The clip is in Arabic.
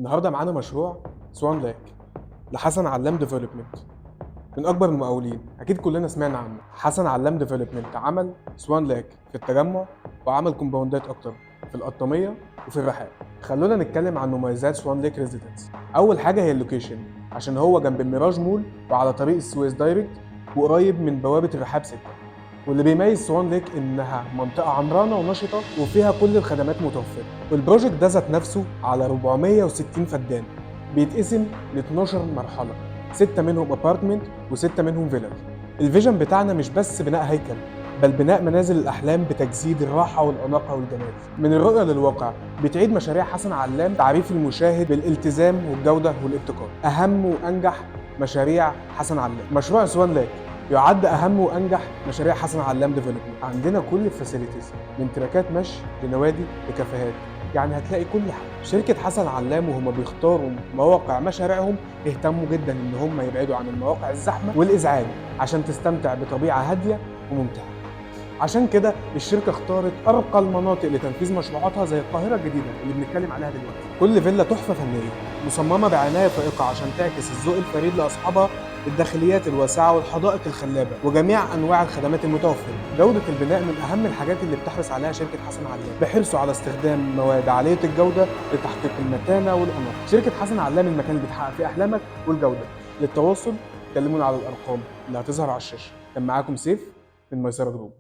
النهارده معانا مشروع سوان لاك لحسن علام ديفلوبمنت، من اكبر المقاولين. اكيد كلنا سمعنا عنه. حسن علام ديفلوبمنت عمل سوان لاك في التجمع، وعمل كومباوندات اكتر في القطاميه وفي الرحاب. خلونا نتكلم عن مميزات سوان لاك ريزيدنس. اول حاجه هي اللوكيشن، عشان هو جنب الميراج مول وعلى طريق السويس دايركت وقريب من بوابه الرحاب 6. واللي بيميز سوان ليك انها منطقه عمرانه ونشطه وفيها كل الخدمات متوفره. والبروجكت ده ذات نفسه على 460 فدان، بيتقسم ل 12 مرحله، 6 منهم ابارتمنت و6 منهم فيلل. الفيجن بتاعنا مش بس بناء هيكل، بل بناء منازل الاحلام بتجسيد الراحه والاناقه والجمال. من الرؤيه للواقع بتعيد مشاريع حسن علام تعريف المشاهد بالالتزام والجوده والابتكار. اهم وانجح مشاريع حسن علام مشروع سوان لاك يعد اهم وانجح مشاريع حسن علام ديفلوبمنت. عندنا كل الفاسيلتيز، من تراكات مشي لنوادي لكافيهات، يعني هتلاقي كل حاجه. شركه حسن علام وهم بيختاروا مواقع مشاريعهم اهتموا جدا ان هم يبعدوا عن المواقع الزحمه والازعاج عشان تستمتع بطبيعه هاديه وممتعه. عشان كده الشركه اختارت ارقى المناطق لتنفيذ مشروعاتها زي القاهره الجديده اللي بنتكلم عليها دلوقتي. كل فيلا تحفه فنيه مصممه بعنايه فائقه عشان تعكس الذوق الفريد لاصحابها، الداخليات الواسعه والحدائق الخلابه وجميع انواع الخدمات المتوفره. جوده البناء من اهم الحاجات اللي بتحرص عليها شركه حسن علام، بحرصوا على استخدام مواد عاليه الجوده لتحقيق المتانه والاناقه. شركه حسن علام، المكان اللي بتحقق فيه احلامك والجوده. للتواصل كلمونا على الارقام اللي هتظهر على الشاشه. كان معاكم سيف من ميسره جروب.